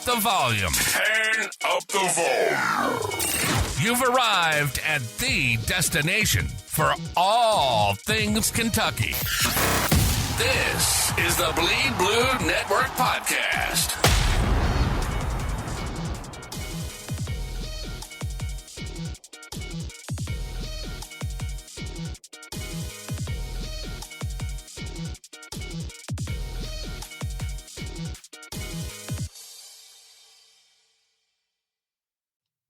the volume. Turn up the volume. You've arrived at the destination for all things Kentucky. This is the Bleed Blue Network Podcast.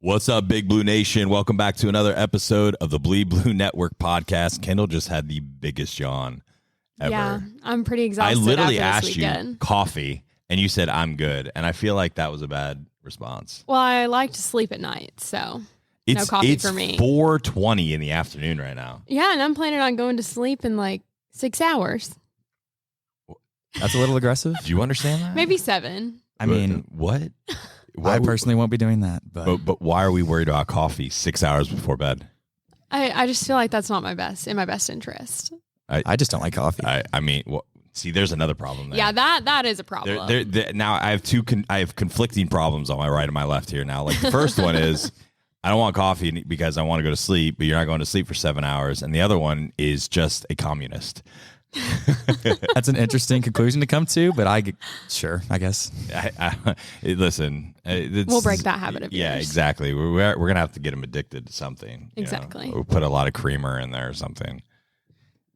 What's up, Big Blue Nation? Welcome back to another episode of the Bleed Blue Network podcast. Kyndall just had the biggest yawn ever. Yeah, I'm pretty exhausted. I literally after asked this weekend. you coffee, and you said, I'm good. And I feel like that was a bad response. Well, I like to sleep at night, so no coffee for me. It's 4:20 in the afternoon right now. Yeah, and I'm planning on going to sleep in like 6 hours. That's a little aggressive. Do you understand that? Maybe 7. I mean, what? I personally won't be doing that. But why are we worried about coffee 6 hours before bed? I just feel like that's not in my best interest. I just don't like coffee. I mean, well, see, there's another problem there. Yeah, that is a problem. Now I have conflicting problems on my right and my left here now. Like the first one is I don't want coffee because I want to go to sleep, but you're not going to sleep for 7 hours. And the other one is just a communist. That's an interesting conclusion to come to, but I guess. Listen, we'll break that habit of yours. Yeah, exactly. We're gonna have to get them addicted to something. Exactly. We'll put a lot of creamer in there or something.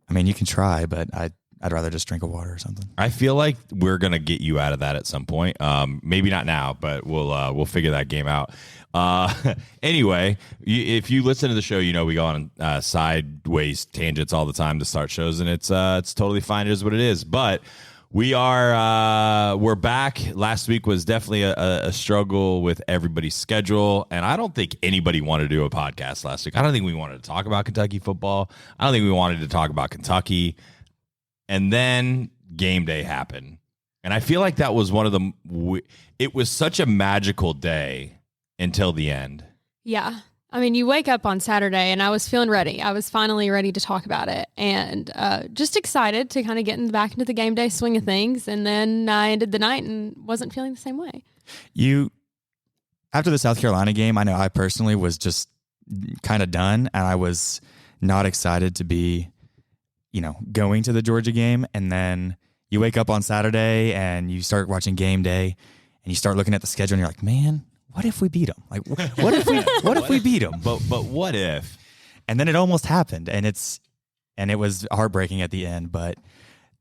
I mean, you can try, but I'd rather just drink a water or something. I feel like we're gonna get you out of that at some point. Maybe not now, but we'll figure that game out. Anyway, if you listen to the show, you know we go on sideways tangents all the time to start shows, and it's totally fine. It is what it is. But we're back. Last week was definitely a struggle with everybody's schedule, and I don't think anybody wanted to do a podcast last week. I don't think we wanted to talk about Kentucky football. I don't think we wanted to talk about Kentucky. And then game day happened, and I feel like that was one of the. It was such a magical day until the end. Yeah. I mean, you wake up on Saturday and I was feeling ready. I was finally ready to talk about it and just excited to kind of get back into the game day swing of things. And then I ended the night and wasn't feeling the same way. After the South Carolina game, I know I personally was just kind of done, and I was not excited to be, going to the Georgia game. And then you wake up on Saturday and you start watching game day and you start looking at the schedule and you're like, man, what if we beat them? Like, what if we beat them? But what if? And then it almost happened, and it was heartbreaking at the end. But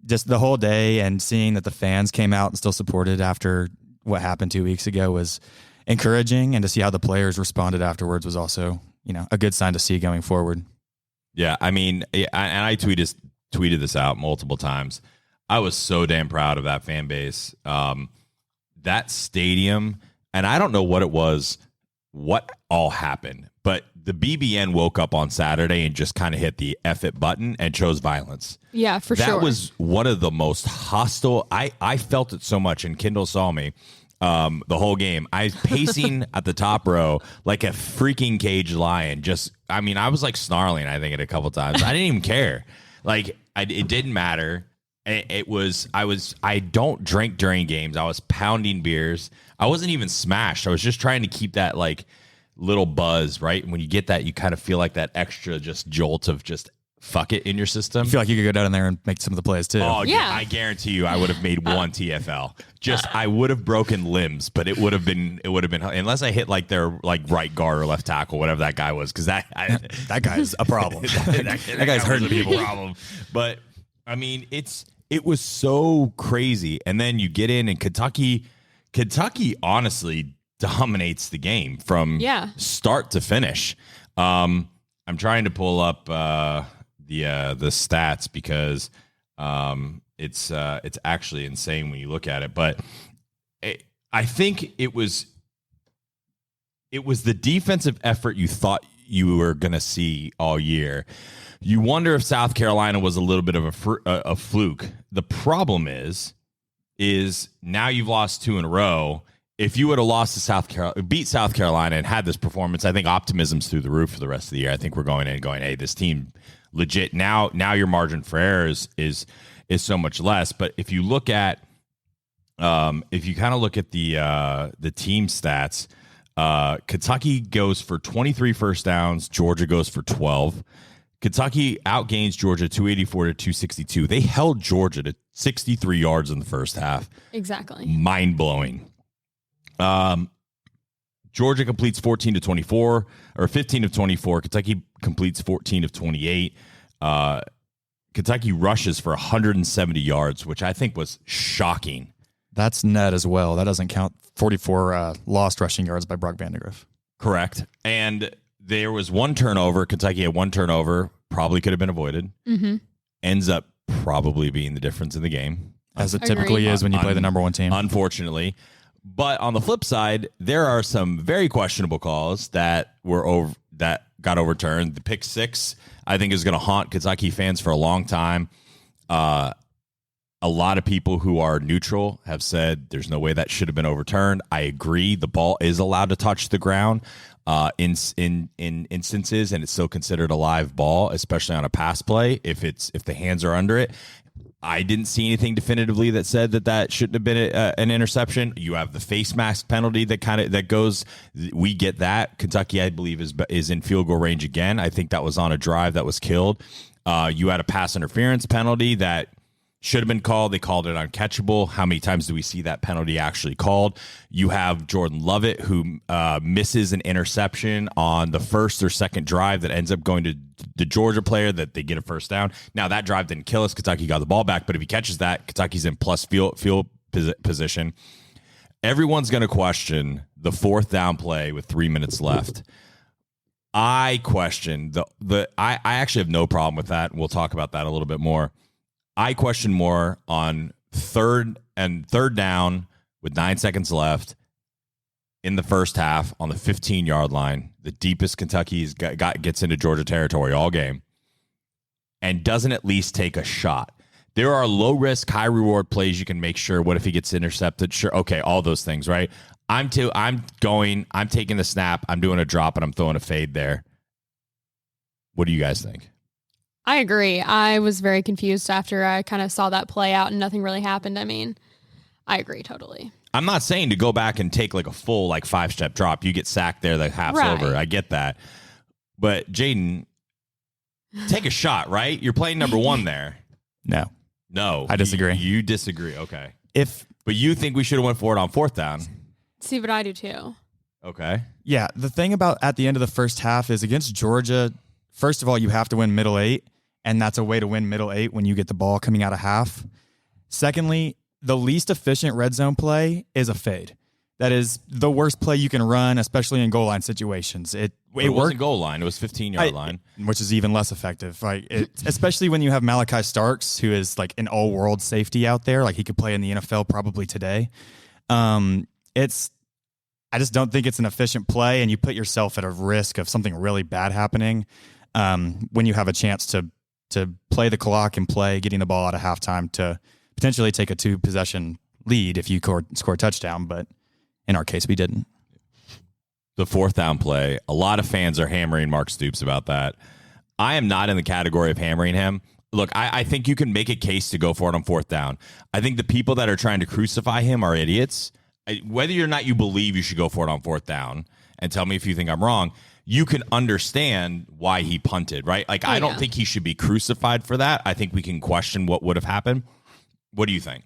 just the whole day and seeing that the fans came out and still supported after what happened 2 weeks ago was encouraging, and to see how the players responded afterwards was also, a good sign to see going forward. Yeah, I mean, and I tweeted this out multiple times. I was so damn proud of that fan base. That stadium. And I don't know what it was, what all happened, but the BBN woke up on Saturday and just kind of hit the F it button and chose violence. Yeah, for sure. That was one of the most hostile. I felt it so much, and Kyndall saw me the whole game. I was pacing at the top row like a freaking caged lion. I was like snarling, I think, at a couple times. I didn't even care. Like, it didn't matter. I don't drink during games. I was pounding beers. I wasn't even smashed. I was just trying to keep that like little buzz, right? And when you get that, you kind of feel like that extra just jolt of just fuck it in your system. You feel like you could go down there and make some of the plays too. Oh yeah. I guarantee you I would have made one TFL. I would have broken limbs, but it would have been unless I hit like their like right guard or left tackle, whatever that guy was, because that guy's a problem. that guy's hurting people. Problem. But I mean, it was so crazy. And then you get in, and Kentucky honestly dominates the game from start to finish. I'm trying to pull up the stats because it's actually insane when you look at it. But I think it was the defensive effort you thought you were going to see all year. You wonder if South Carolina was a little bit of a fluke. The problem is now you've lost 2 in a row. If you would have lost to beat South Carolina and had this performance, I think optimism's through the roof for the rest of the year. I think we're going in going, hey, this team legit. Now your margin for error is so much less. But if you look at If you kind of look at the team stats, Kentucky goes for 23 first downs. Georgia goes for 12. Kentucky outgains Georgia 284 to 262. They held Georgia to 63 yards in the first half. Exactly. Mind blowing. Georgia completes 14 to 24 or 15 of 24. Kentucky completes 14 of 28. Kentucky rushes for 170 yards, which I think was shocking. That's net as well. That doesn't count 44 lost rushing yards by Brock Vandegrift. Correct. And there was one turnover. Kentucky had one turnover. Probably could have been avoided. Mm-hmm. Ends up probably being the difference in the game. As it typically is when you play the number one team. Unfortunately. But on the flip side, there are some very questionable calls that got overturned. The pick six, I think, is going to haunt Kentucky fans for a long time. A lot of people who are neutral have said there's no way that should have been overturned. I agree. The ball is allowed to touch the ground in instances, and it's still considered a live ball, especially on a pass play if the hands are under it. I didn't see anything definitively that said that shouldn't have been an interception. You have the face mask penalty that goes. We get that. Kentucky, I believe, is in field goal range again. I think that was on a drive that was killed. You had a pass interference penalty that should have been called. They called it uncatchable. How many times do we see that penalty actually called? You have Jordan Lovett, who misses an interception on the first or second drive that ends up going to the Georgia player that they get a first down. Now, that drive didn't kill us. Kentucky got the ball back, but if he catches that, Kentucky's in plus field position. Everyone's going to question the fourth down play with 3 minutes left. I question I actually have no problem with that. We'll talk about that a little bit more. I question more on third down with 9 seconds left in the first half on the 15-yard line, the deepest Kentucky's gets into Georgia territory all game, and doesn't at least take a shot. There are low-risk, high-reward plays you can make sure. What if he gets intercepted? Sure, okay, all those things, right? I'm taking the snap, I'm doing a drop, and I'm throwing a fade there. What do you guys think? I agree. I was very confused after I kind of saw that play out and nothing really happened. I mean, I agree totally. I'm not saying to go back and take like a full 5-step drop. You get sacked there, the half's over. I get that. But Jaden, take a shot, right? You're playing number one there. No. I disagree. You disagree. Okay. But you think we should have went for it on fourth down. See, but I do too. Okay. Yeah. The thing about at the end of the first half is against Georgia, first of all, you have to win middle eight. And that's a way to win middle eight when you get the ball coming out of half. Secondly, the least efficient red zone play is a fade. That is the worst play you can run, especially in goal line situations. It wasn't goal line. It was 15-yard line. Which is even less effective. Especially when you have Malachi Starks, who is like an all-world safety out there. Like he could play in the NFL probably today. I just don't think it's an efficient play, and you put yourself at a risk of something really bad happening when you have a chance to play the clock and getting the ball out of halftime to potentially take a 2-possession lead if you score a touchdown. But in our case, we didn't. The fourth down play, a lot of fans are hammering Mark Stoops about that. I am not in the category of hammering him. Look, I think you can make a case to go for it on fourth down. I think the people that are trying to crucify him are idiots. Whether or not you believe you should go for it on fourth down, and tell me if you think I'm wrong, you can understand why he punted, right? I don't think he should be crucified for that. I think we can question what would have happened. What do you think?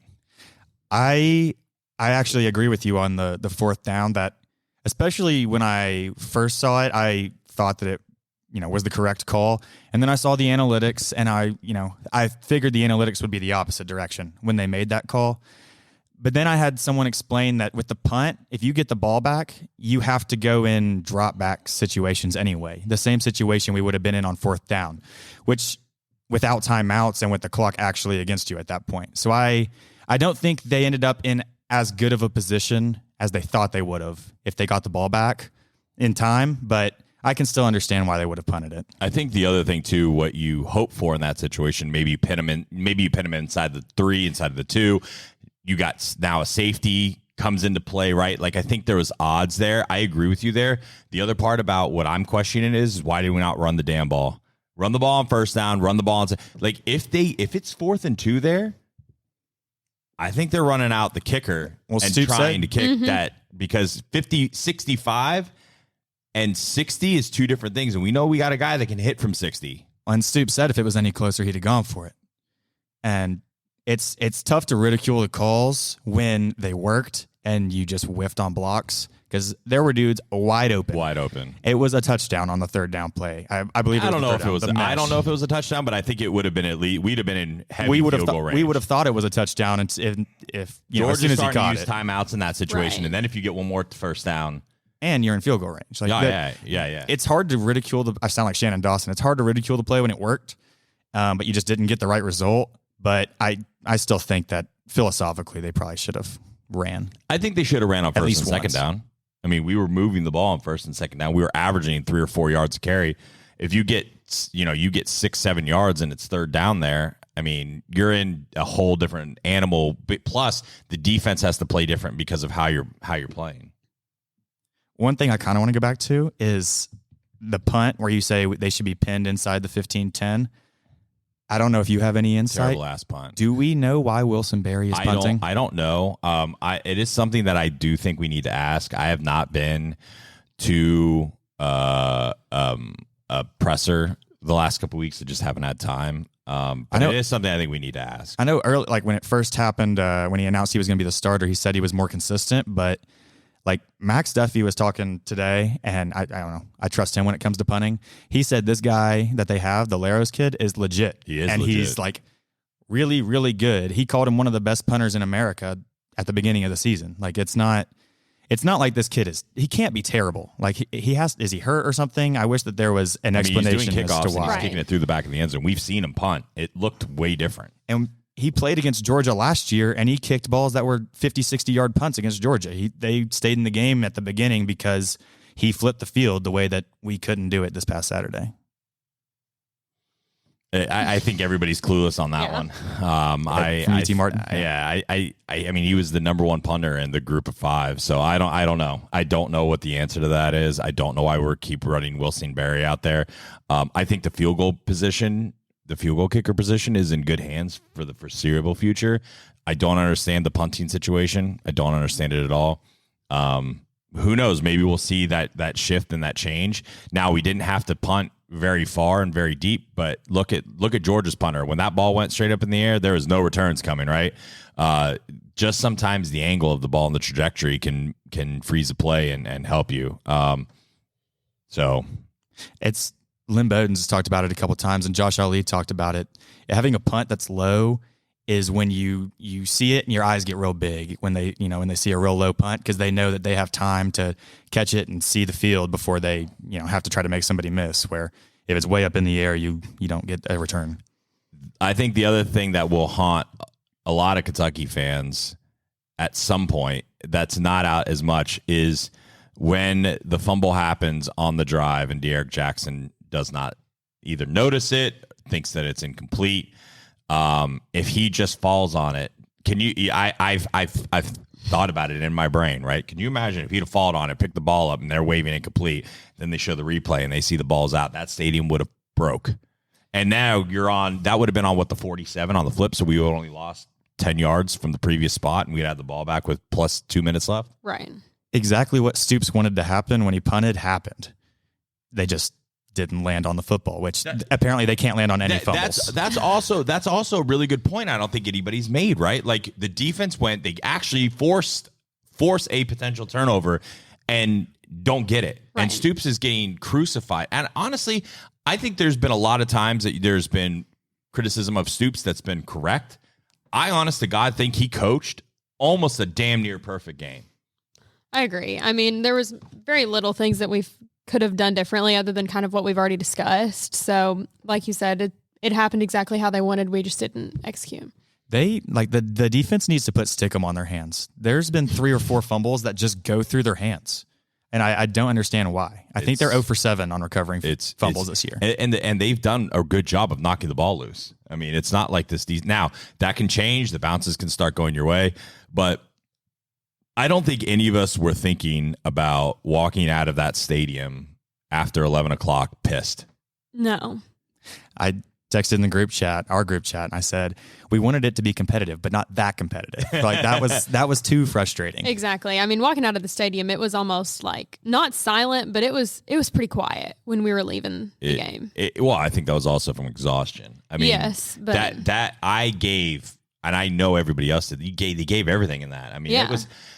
I actually agree with you on the fourth down, that especially when I first saw it, I thought that it was the correct call. And then I saw the analytics, and I figured the analytics would be the opposite direction when they made that call. But then I had someone explain that with the punt, if you get the ball back, you have to go in drop back situations anyway. The same situation we would have been in on fourth down, which without timeouts and with the clock actually against you at that point. So I don't think they ended up in as good of a position as they thought they would have if they got the ball back in time, but I can still understand why they would have punted it. I think the other thing too, what you hope for in that situation, maybe you pin him inside the 3, inside of the 2. You got now a safety comes into play, right? I think there was odds there. I agree with you there. The other part about what I'm questioning is why did we not run the damn ball? Run the ball on first down, run the ball on if it's 4th and 2 there, I think they're running out the kicker and Stoops trying said- to kick that because 65 and 60 is two different things. And we know we got a guy that can hit from 60. And Stoops said if it was any closer, he'd have gone for it. And it's tough to ridicule the calls when they worked and you just whiffed on blocks because there were dudes wide open. Wide open. It was a touchdown on the third down play. I believe. I don't know if it was. I don't know if it was a touchdown, but I think it would have been at least. We'd have been in heavy field goal range. We would have thought it was a touchdown if George as soon is as he starting caught to use it, timeouts in that situation, Right. and then if you get one more first down, and you're in field goal range. Like yeah. It's hard to ridicule the. I sound like Shannon Dawson. It's hard to ridicule the play when it worked, but you just didn't get the right result. But I still think that philosophically they probably should have ran. I think they should have ran on At first least and second once. down. I mean, we were moving the ball on first and second down. We were averaging 3 or 4 yards a carry. If you get 6-7 yards and it's third down there, I mean, you're in a whole different animal. But plus, the defense has to play different because of how you're playing. One thing I kind of want to go back to is the punt where you say they should be pinned inside the 15-10. I don't know if you have any insight. Terrible ass punt. Do we know why Wilson Berry is punting? I don't know. It is something that I do think we need to ask. I have not been to a presser the last couple of weeks. I just haven't had time. But it is something I think we need to ask. I know early, like when it first happened, when he announced he was going to be the starter, he said he was more consistent. But like Max Duffy was talking today, and I don't know. I trust him when it comes to punting. He said this guy that they have, the Laros kid, is legit. He is and legit. He's like really, really good. He called him one of the best punters in America at the beginning of the season. Like it's not like this kid is. He can't be terrible. Like he has. Is he hurt or something? I wish that there was an explanation he's doing as kickoffs to and why. he's kicking it through the back of the end zone. We've seen him punt. It looked way different. And he played against Georgia last year, and he kicked balls that were 50, 60-yard punts against Georgia. They stayed in the game at the beginning because he flipped the field the way that we couldn't do it this past Saturday. I think everybody's clueless on that one. Community Martin. I mean, he was the number one punter in the group of 5. So I don't know. I don't know what the answer to that is. I don't know why we're keep running Wilson Berry out there. I think the field goal kicker position is in good hands for the foreseeable future. I don't understand the punting situation. I don't understand it at all. Who knows? Maybe we'll see that shift and that change. Now, we didn't have to punt very far and very deep, but look at Georgia's punter. When that ball went straight up in the air, there was no returns coming, right? Just sometimes the angle of the ball and the trajectory can freeze a play and help you. So It's Lynn Bowden's talked about it a couple of times, and Josh Ali talked about it. Having a punt that's low is when you see it and your eyes get real big when they see a real low punt because they know that they have time to catch it and see the field before they have to try to make somebody miss. Where if it's way up in the air, you don't get a return. I think the other thing that will haunt a lot of Kentucky fans at some point that's not out as much is when the fumble happens on the drive and De'Aaron Jackson does not either notice it, thinks that it's incomplete. If he just falls on it, can you? I've thought about it in my brain, right? Can you imagine if he'd have fallen on it, picked the ball up, and they're waving incomplete, then they show the replay and they see the ball's out? That stadium would have broke. And now that would have been on the 47 on the flip, so we would only lost 10 yards from the previous spot, and we'd have the ball back with plus 2 minutes left. Right. Exactly what Stoops wanted to happen when he punted happened. They just didn't land on the football, which apparently they can't land on any fumbles. That's also a really good point. I don't think anybody's made, right? Like the defense they actually force a potential turnover and don't get it. Right. And Stoops is getting crucified. And honestly, I think there's been a lot of times that there's been criticism of Stoops that's been correct. I honest to God think he coached almost a damn near perfect game. I agree. I mean, there was very little things that we could have done differently other than kind of what we've already discussed. So, like you said, it happened exactly how they wanted. We just didn't execute. They the defense needs to put stickum on their hands. There's been 3 or 4 fumbles that just go through their hands. And I don't understand why. I think they're 0 for 7 on recovering fumbles this year. And they've done a good job of knocking the ball loose. I mean, it's not like this. Now, that can change. The bounces can start going your way. But I don't think any of us were thinking about walking out of that stadium after 11 o'clock pissed. No. texted in the group chat, our group chat, and I said we wanted it to be competitive, but not that competitive. Like that was too frustrating. Exactly. I mean, walking out of the stadium, it was almost like not silent, but it was pretty quiet when we were leaving the game. Well, I think that was also from exhaustion. I mean, yes, but that I gave, and I know everybody else did. They gave everything in that. I mean,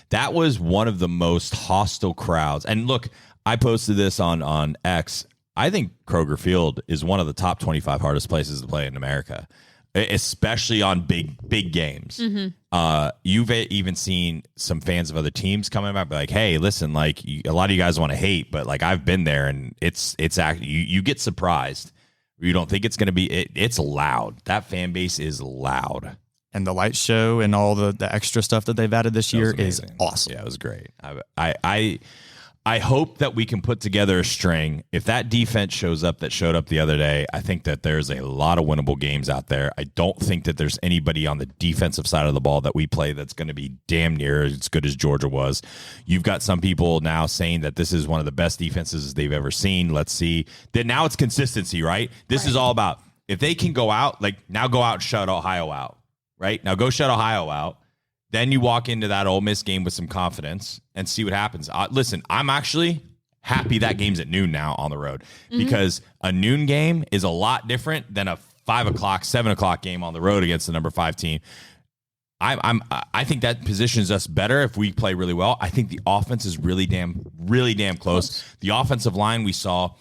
that was one of the most hostile crowds. And look, I posted this on X. I think Kroger Field is one of the top 25 hardest places to play in America, especially on big games. Mm-hmm. You've even seen some fans of other teams coming back, like, "Hey, listen, like a lot of you guys want to hate, but like I've been there, and it's actually you get surprised. You don't think it's going to be. It's loud. That fan base is loud." And the light show and all the extra stuff that they've added this year is awesome. Yeah, it was great. I hope that we can put together a string. If that defense shows up that showed up the other day, I think that there's a lot of winnable games out there. I don't think that there's anybody on the defensive side of the ball that we play that's going to be damn near as good as Georgia was. You've got some people now saying that this is one of the best defenses they've ever seen. Let's see. Then now it's consistency, right? This is all about if they can go out, like now go out and shut Ohio out, right? Now go shut Ohio out. Then you walk into that Ole Miss game with some confidence and see what happens. Listen, I'm actually happy that game's at noon now on the road because a noon game is a lot different than a 5 o'clock, 7 o'clock game on the road against the number 5 team. I think that positions us better if we play really well. I think the offense is really damn close. The offensive line we saw,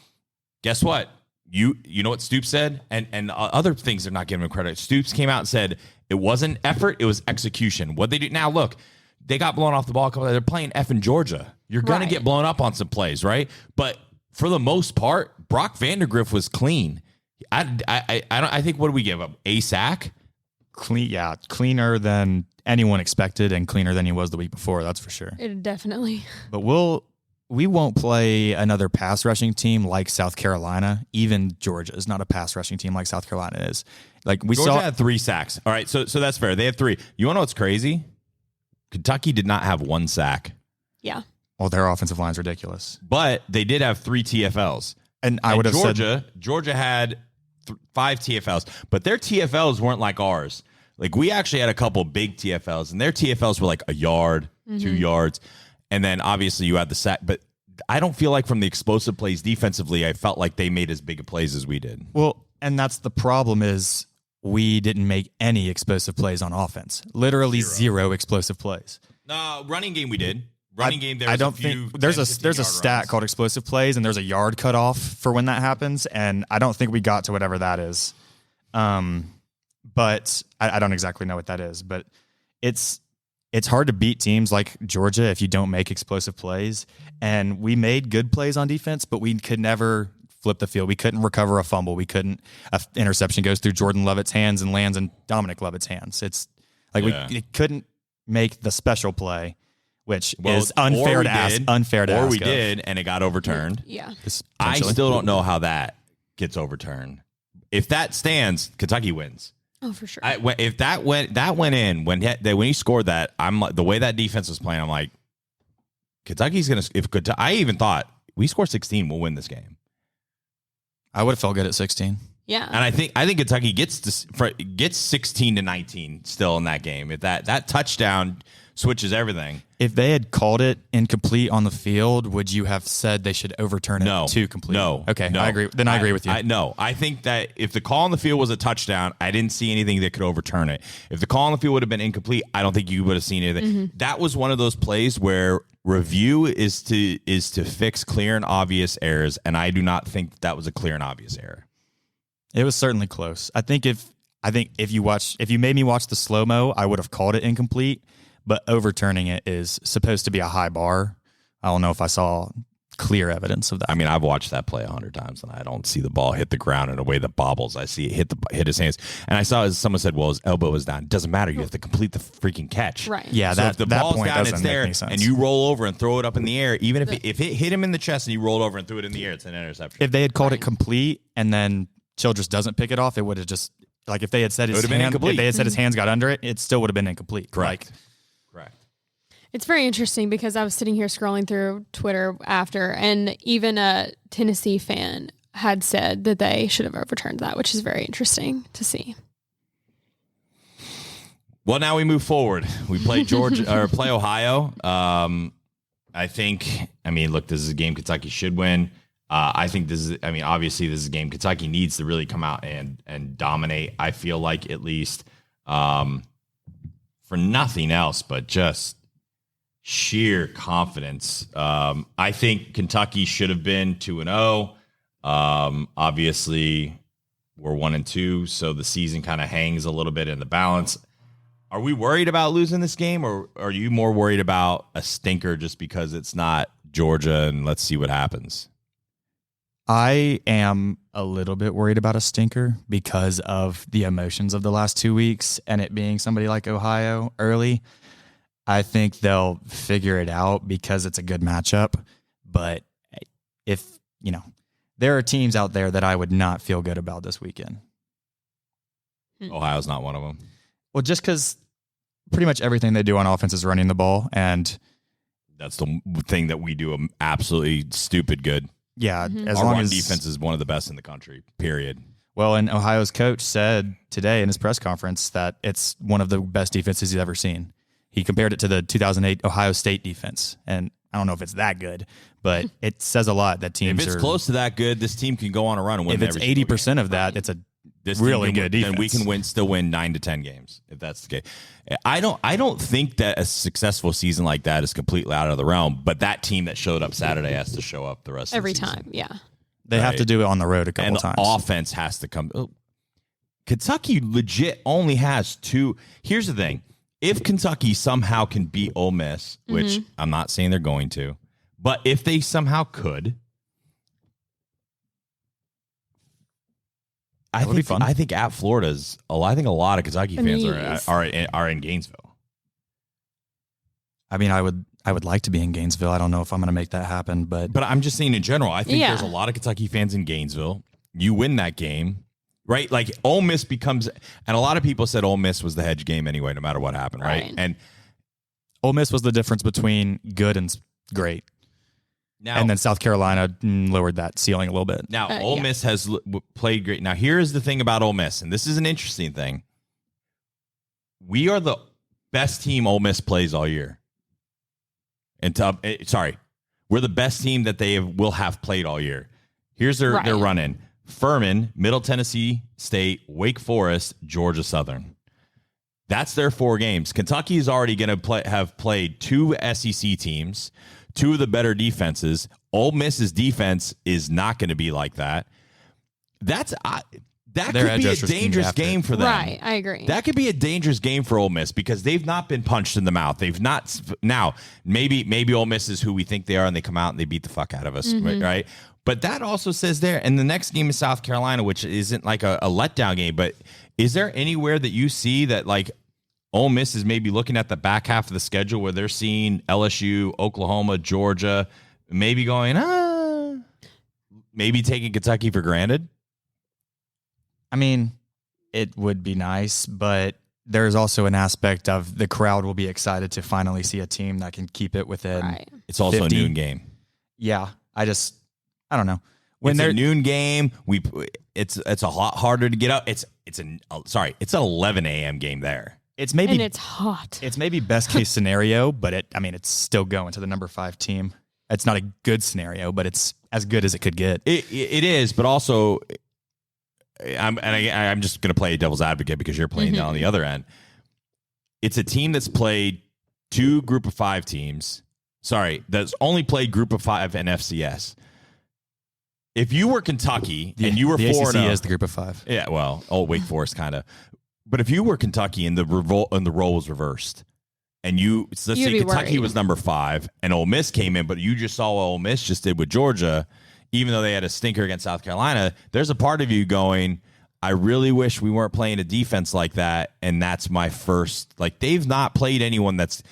guess what? You know what Stoops said? And other things they're not giving him credit. Stoops came out and said it wasn't effort, it was execution. What they do now, look, they got blown off the ball a couple. They're playing effing Georgia. You're going to get blown up on some plays, right? But for the most part, Brock Vandagriff was clean. I think, what do we give up? A sack? Cleaner than anyone expected and cleaner than he was the week before, that's for sure. Definitely. But we won't play another pass rushing team like South Carolina. Even Georgia is not a pass rushing team like South Carolina is. Like Georgia had 3 sacks. All right, so that's fair. They had 3. You want to know what's crazy? Kentucky did not have 1 sack. Yeah. Well, their offensive line's ridiculous. But they did have 3 TFLs. And I would have said Georgia had 5 TFLs, but their TFLs weren't like ours. Like we actually had a couple big TFLs, and their TFLs were like a yard, 2 yards. And then obviously you had the sack, but I don't feel like from the explosive plays defensively, I felt like they made as big a plays as we did. Well, and that's the problem is we didn't make any explosive plays on offense. Literally zero explosive plays. No, running game we did. Running game there. I don't think there's a stat called explosive plays, and there's a yard cutoff for when that happens, and I don't think we got to whatever that is. But I don't exactly know what that is, but it's hard to beat teams like Georgia if you don't make explosive plays. And we made good plays on defense, but we could never flip the field. We couldn't recover a fumble. An interception goes through Jordan Lovett's hands and lands in Dominic Lovett's hands. It's like we couldn't make the special play, which is unfair to ask. Or we did, and it got overturned. Yeah. I still don't know how that gets overturned. If that stands, Kentucky wins. Oh, for sure. If that went in when he scored that, I'm like, the way that defense was playing, I'm like, Kentucky's gonna. I even thought we score 16, we'll win this game. I would have felt good at 16. Yeah, and I think Kentucky gets 16-19 still in that game. If that touchdown switches everything. If they had called it incomplete on the field, would you have said they should overturn it to complete? No. Okay, no. I agree. Then I agree with you. I think that if the call on the field was a touchdown, I didn't see anything that could overturn it. If the call on the field would have been incomplete, I don't think you would have seen anything. Mm-hmm. That was one of those plays where review is to fix clear and obvious errors, and I do not think that was a clear and obvious error. It was certainly close. I think if you made me watch the slow-mo, I would have called it incomplete. But overturning it is supposed to be a high bar. I don't know if I saw clear evidence of that. I mean, I've watched that play 100 times, and I don't see the ball hit the ground in a way that bobbles. I see it hit his hands. And I saw someone said, well, his elbow was down. It doesn't matter. You have to complete the freaking catch. Right. Yeah, so if the ball's point down, it's there, make and you roll over and throw it up in the air, even if it hit him in the chest and you rolled over and threw it in the air, it's an interception. If they had called it complete and then Childress doesn't pick it off, it would have just, like if they had said his hands got under it, it still would have been incomplete. Correct. Correct. It's very interesting because I was sitting here scrolling through Twitter after, and even a Tennessee fan had said that they should have overturned that, which is very interesting to see. Well, now we move forward. We play Georgia or play Ohio. Look, this is a game Kentucky should win. I think obviously this is a game Kentucky needs to really come out and dominate. I feel like at least for nothing else but just sheer confidence. I think Kentucky should have been 2-0. Obviously, we're 1-2, so the season kind of hangs a little bit in the balance. Are we worried about losing this game, or are you more worried about a stinker just because it's not Georgia and let's see what happens? I am a little bit worried about a stinker because of the emotions of the last 2 weeks and it being somebody like Ohio early. I think they'll figure it out because it's a good matchup. But if, there are teams out there that I would not feel good about this weekend. Ohio's not one of them. Well, just because pretty much everything they do on offense is running the ball, and that's the thing that we do absolutely stupid good. Yeah, as our long run as defense is one of the best in the country. Period. Well, and Ohio's coach said today in his press conference that it's one of the best defenses he's ever seen. He compared it to the 2008 Ohio State defense, and I don't know if it's that good, but it says a lot that teams. If it's close to that good, this team can go on a run and win. If it's 80% of that, it's a really good defense. And we can still win 9 to 10 games if that's the case. I don't think that a successful season like that is completely out of the realm. But that team that showed up Saturday has to show up the rest every of the season. time. Yeah, they have to do it on the road a couple times. And the offense has to come. Kentucky legit only has 2. Here's the thing: if Kentucky somehow can beat Ole Miss, which I'm not saying they're going to, but if they somehow could. I think at Florida's. I think a lot of Kentucky fans are in Gainesville. I mean, I would like to be in Gainesville. I don't know if I'm going to make that happen, but I'm just saying in general. I think there's a lot of Kentucky fans in Gainesville. You win that game, right? Like Ole Miss becomes, and a lot of people said Ole Miss was the hedge game anyway, no matter what happened, right? And Ole Miss was the difference between good and great. Now, and then South Carolina lowered that ceiling a little bit. Now, Ole Miss has played great. Now, here's the thing about Ole Miss, and this is an interesting thing. We are the best team Ole Miss plays all year. We're the best team that they will have played all year. Here's their run-in. Furman, Middle Tennessee State, Wake Forest, Georgia Southern. That's their 4 games. Kentucky is already going to have played 2 SEC teams, 2 of the better defenses. Ole Miss's defense is not going to be like that. That could be a dangerous game for them. Right, I agree. That could be a dangerous game for Ole Miss because they've not been punched in the mouth. They've not. Now, maybe Ole Miss is who we think they are, and they come out and they beat the fuck out of us, right? But that also says there, and the next game is South Carolina, which isn't like a letdown game. But is there anywhere that you see that like Ole Miss is maybe looking at the back half of the schedule where they're seeing LSU, Oklahoma, Georgia, maybe going, maybe taking Kentucky for granted? I mean, it would be nice, but there's also an aspect of the crowd will be excited to finally see a team that can keep it within. Right. It's also 50. A noon game. Yeah, I don't know. When it's a noon game, it's a lot harder to get up. It's an 11 a.m. game there. And it's hot. It's maybe best case scenario, but it's still going to the number 5 team. It's not a good scenario, but it's as good as it could get. It is, but also, I'm just going to play devil's advocate because you're playing on the other end. It's a team that's played 2 group of 5 teams. Sorry, that's only played group of 5 and FCS. If you were Kentucky and you were the 4-0, ACC is the group of 5. Yeah, well, Wake Forest kind of. But if you were Kentucky and the role was reversed, and let's say Kentucky was number 5 and Ole Miss came in, but you just saw what Ole Miss just did with Georgia, even though they had a stinker against South Carolina, there's a part of you going, I really wish we weren't playing a defense like that, and that's my first. Like, they've not played anyone that's,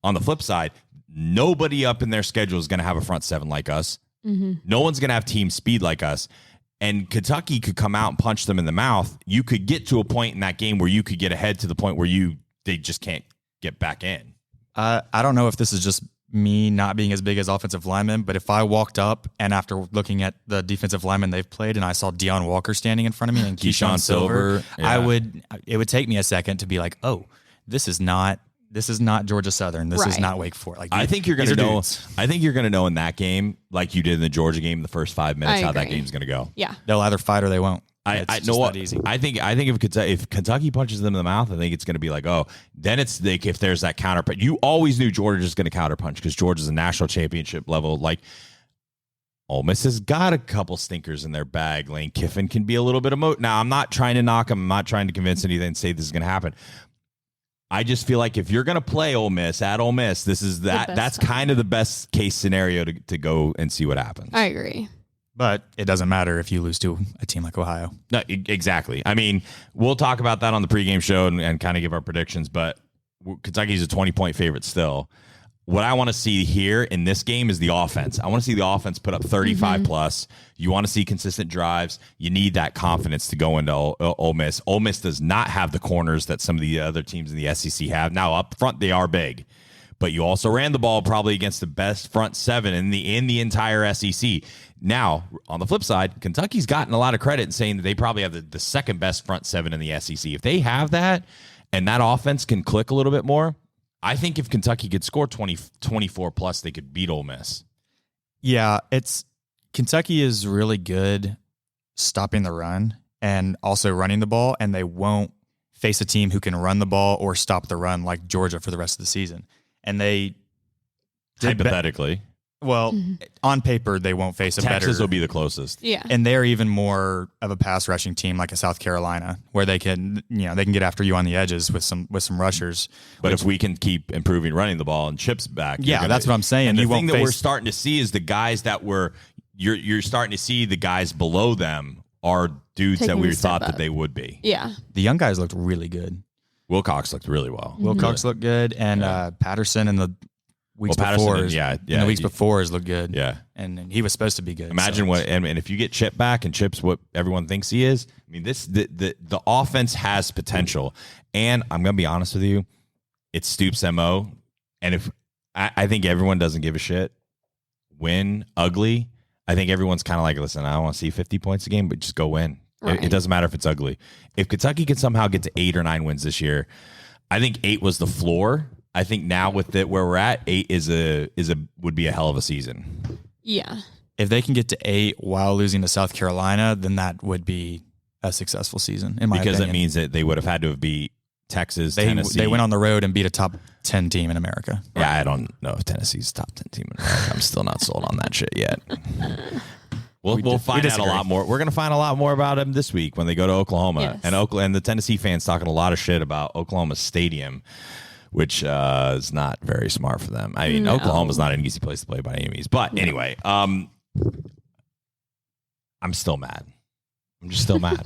on the flip side, nobody up in their schedule is going to have a front 7 like us. No one's going to have team speed like us. And Kentucky could come out and punch them in the mouth. You could get to a point in that game where you could get ahead to the point where they just can't get back in. I don't know if this is just me not being as big as offensive linemen, but if I walked up and after looking at the defensive linemen they've played and I saw Deion Walker standing in front of me and Keyshawn Silver, it would take me a second to be like, oh, this is not Georgia Southern. This is not Wake Forest. Like, I think you're going to know. I think you're going to know in that game, like you did in the Georgia game, the first 5 minutes, how that game's going to go. Yeah, they'll either fight or they won't. I know what. Easy. I think if Kentucky punches them in the mouth, I think it's going to be like, oh, then it's like if there's that counter. But you always knew Georgia's going to counter punch because Georgia's a national championship level. Like, Ole Miss has got a couple stinkers in their bag. Lane Kiffin can be a little bit now, I'm not trying to knock him. I'm not trying to convince anything and say this is going to happen. I just feel like if you're going to play Ole Miss at Ole Miss, that's kind of the best case scenario to go and see what happens. I agree. But it doesn't matter if you lose to a team like Ohio. No, exactly. I mean, we'll talk about that on the pregame show and kind of give our predictions, but Kentucky's a 20-point favorite still. What I want to see here in this game is the offense. I want to see the offense put up 35 plus. You want to see consistent drives. You need that confidence to go into Ole Miss. Ole Miss does not have the corners that some of the other teams in the SEC have. Now, up front, they are big. But you also ran the ball probably against the best front seven in the entire SEC. Now, on the flip side, Kentucky's gotten a lot of credit in saying that they probably have the second best front seven in the SEC. If they have that and that offense can click a little bit more, I think if Kentucky could score 24 plus, they could beat Ole Miss. Yeah, Kentucky is really good stopping the run and also running the ball, and they won't face a team who can run the ball or stop the run like Georgia for the rest of the season. And they hypothetically, on paper, they won't face Texas will be the closest. Yeah, and they're even more of a pass rushing team like a South Carolina, where they can get after you on the edges with some rushers. But if we can keep improving running the ball and Chip's back, that's what I'm saying. And the thing that we're starting to see is the guys that you're starting to see the guys below them are dudes that we thought that they would be. Yeah, the young guys looked really good. Wilcox looked really well. Wilcox looked good, and Patterson in the weeks before, in the weeks before has looked good. Yeah, and he was supposed to be good. Imagine and if you get Chip back, and Chip's what everyone thinks he is. I mean, the offense has potential, and I'm gonna be honest with you, it's Stoops' MO, and if I think everyone doesn't give a shit, win ugly. I think everyone's kind of like, listen, I don't want to see 50 points a game, but just go win. Right. It doesn't matter if it's ugly. If Kentucky can somehow get to 8 or 9 wins this year, I think 8 was the floor. I think now with it where we're at, 8 would be a hell of a season. Yeah. If they can get to 8 while losing to South Carolina, then that would be a successful season, in my opinion. Because it means that they would have had to have beat Texas, Tennessee. They went on the road and beat a top 10 team in America. Yeah, I don't know if Tennessee's a top 10 team in America. I'm still not sold on that shit yet. We'll find out a lot more. We're going to find a lot more about them this week when they go to Oklahoma. Yes. And the Tennessee fans talking a lot of shit about Oklahoma Stadium, which is not very smart for them. I mean, Oklahoma's not an easy place to play by any means. But anyway, I'm still mad. I'm just still mad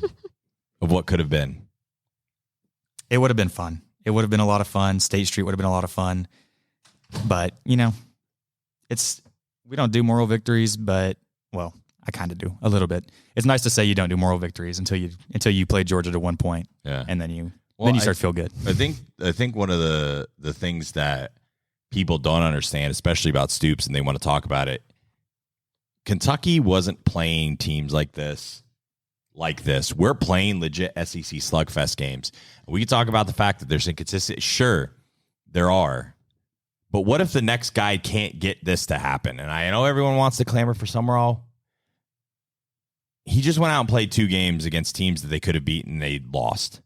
of what could have been. It would have been fun. It would have been a lot of fun. State Street would have been a lot of fun. But, we don't do moral victories, but, well, I kind of do a little bit. It's nice to say you don't do moral victories until you play Georgia to 1 point, and then you start to feel good. I think one of the things that people don't understand, especially about Stoops, and they want to talk about it, Kentucky wasn't playing teams like this. We're playing legit SEC slugfest games. We can talk about the fact that there's inconsistent. Sure, there are. But what if the next guy can't get this to happen? And I know everyone wants to clamor for Summerall. He just went out and played 2 games against teams that they could have beaten. They lost.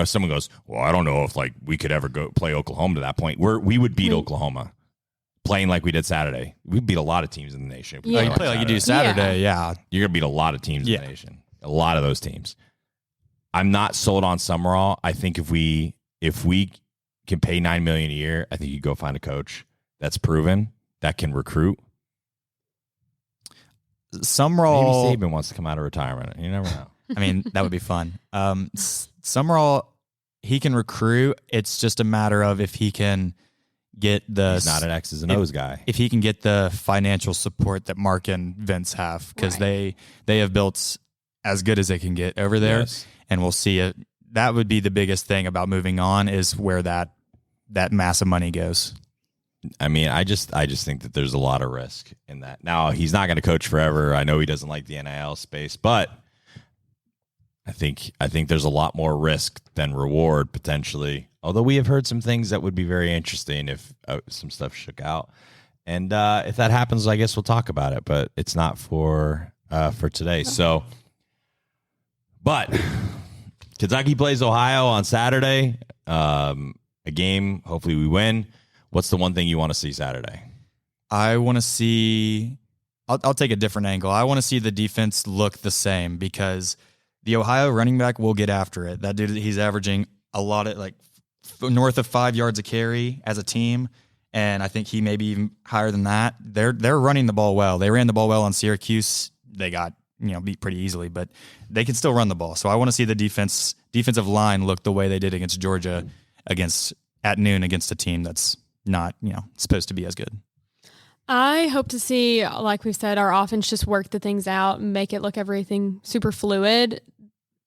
Someone goes, well, I don't know if we could ever go play Oklahoma to that point. We would beat Oklahoma playing like we did Saturday. We beat a lot of teams in the nation. You play like you do Saturday, yeah. You're going to beat a lot of teams in the nation. A lot of those teams. I'm not sold on Summerall. I think if we can pay $9 million a year, I think you go find a coach that's proven, that can recruit. Summerall, maybe Saban wants to come out of retirement. You never know. I mean, that would be fun. Summerall, he can recruit. It's just a matter of if he can get He's not an X's and O's guy. If he can get the financial support that Mark and Vince have, because they have built as good as they can get over there, and we'll see it. That would be the biggest thing about moving on is where that mass of money goes. I mean, I just think that there's a lot of risk in that. Now, he's not going to coach forever. I know he doesn't like the NIL space, but I think there's a lot more risk than reward potentially. Although we have heard some things that would be very interesting if some stuff shook out. And if that happens, I guess we'll talk about it, but it's not for today. So, but Kentucky plays Ohio on Saturday, a game. Hopefully we win. What's the one thing you want to see Saturday? I want to see, I'll take a different angle. I want to see the defense look the same because the Ohio running back will get after it. That dude, he's averaging a lot of north of 5 yards a carry as a team. And I think he may be even higher than that. They're running the ball well. They ran the ball well on Syracuse. They got beat pretty easily, but they can still run the ball. So I want to see the defensive line look the way they did against Georgia at noon against a team that's not supposed to be as good. I hope to see, like we've said, our offense just work the things out and make it look everything super fluid.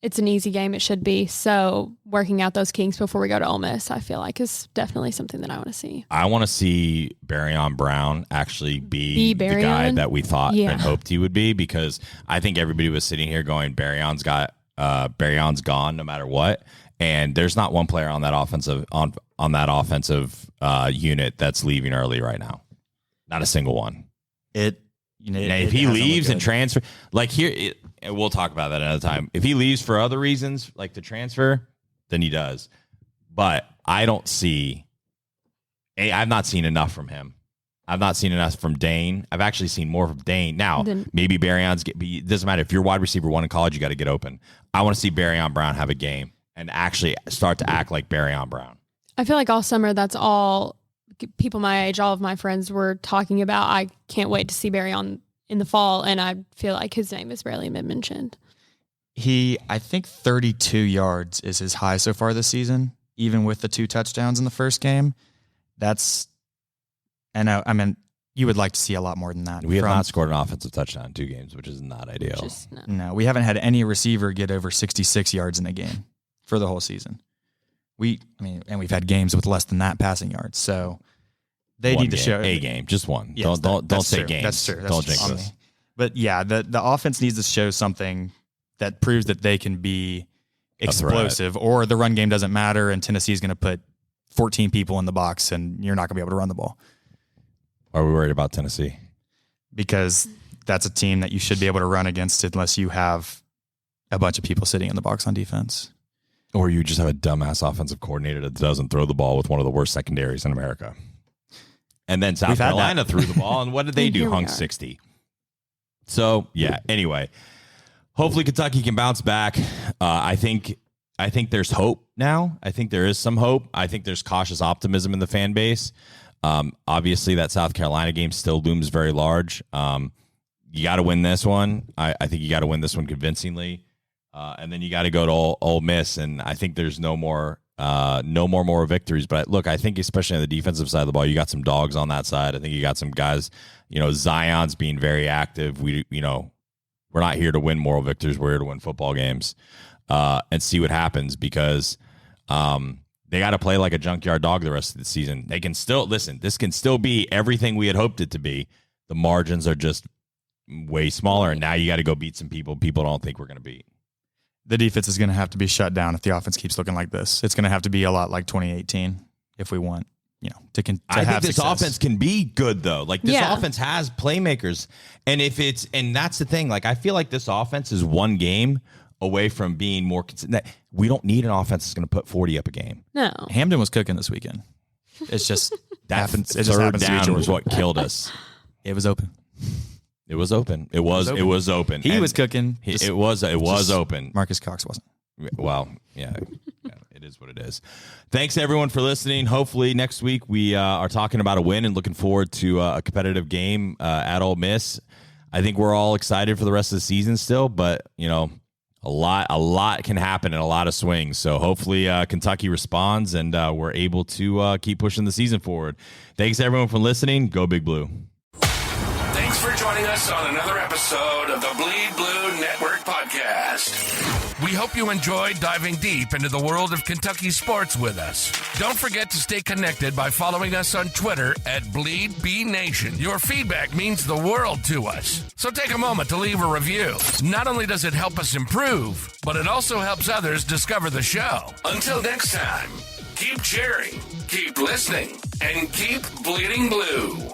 It's an easy game. It should be. So working out those kinks before we go to Ole Miss, I feel like is definitely something that I want to see. I want to see Barryon Brown actually be the guy that we thought and hoped he would be, because I think everybody was sitting here going, Barryon's gone no matter what. And there's not one player on that offensive unit that's leaving early right now. Not a single one. If he leaves and transfer, and we'll talk about that another time. If he leaves for other reasons, like to transfer, then he does. But I don't see. I've not seen enough from him. I've not seen enough from Dane. I've actually seen more from Dane. Now, maybe Barryon's it doesn't matter. If you're wide receiver one in college, you got to get open. I want to see Barryon Brown have a game and actually start to act like Barryon Brown. I feel like all summer, that's all people my age, all of my friends were talking about. I can't wait to see Barryon in the fall, and I feel like his name has barely been mentioned. I think 32 yards is his high so far this season, even with the 2 touchdowns in the first game. I mean, you would like to see a lot more than that. We have not scored an offensive touchdown in 2 games, which is not ideal. No, we haven't had any receiver get over 66 yards in a game for the whole season. And we've had games with less than that passing yards. So they need to show a game, just one. Yes, don't say games. That's true. Don't jinx us. But yeah, the offense needs to show something that proves that they can be explosive, or the run game doesn't matter, and Tennessee is going to put 14 people in the box, and you're not going to be able to run the ball. Are we worried about Tennessee? Because that's a team that you should be able to run against unless you have a bunch of people sitting in the box on defense. Or you just have a dumbass offensive coordinator that doesn't throw the ball with one of the worst secondaries in America. And then South Carolina threw the ball, and what did they do? Hung 60. So, yeah, anyway. Hopefully Kentucky can bounce back. I think there's hope now. I think there is some hope. I think there's cautious optimism in the fan base. Obviously, that South Carolina game still looms very large. You got to win this one. I think you got to win this one convincingly. And then you got to go to Ole Miss, and I think there's no more victories. But look, I think especially on the defensive side of the ball, you got some dogs on that side. I think you got some guys. Zion's being very active. We're not here to win moral victories. We're here to win football games, and see what happens, because they got to play like a junkyard dog the rest of the season. They can still this can still be everything we had hoped it to be. The margins are just way smaller, and now you got to go beat some people don't think we're going to beat. The defense is going to have to be shut down if the offense keeps looking like this. It's going to have to be a lot like 2018 if we want, to I have think this success. offense can be good though. Like this offense has playmakers, and and that's the thing. Like I feel like this offense is one game away from being more consistent. We don't need an offense that's going to put 40 up a game. No, Hamden was cooking this weekend. It's just that happens. It third just happens down was what killed us. It was open. It was open. It was open. He was cooking. It was open. Marcus Cox wasn't. Well, yeah, it is what it is. Thanks everyone for listening. Hopefully next week we are talking about a win and looking forward to a competitive game at Ole Miss. I think we're all excited for the rest of the season still, but a lot can happen and a lot of swings. So hopefully Kentucky responds and we're able to keep pushing the season forward. Thanks everyone for listening. Go Big Blue. Thanks for joining us on another episode of the Bleed Blue Network podcast. We hope you enjoyed diving deep into the world of Kentucky sports with us. Don't forget to stay connected by following us on Twitter at BleedBNation. Your feedback means the world to us. So take a moment to leave a review. Not only does it help us improve, but it also helps others discover the show. Until next time, keep cheering, keep listening, and keep bleeding blue.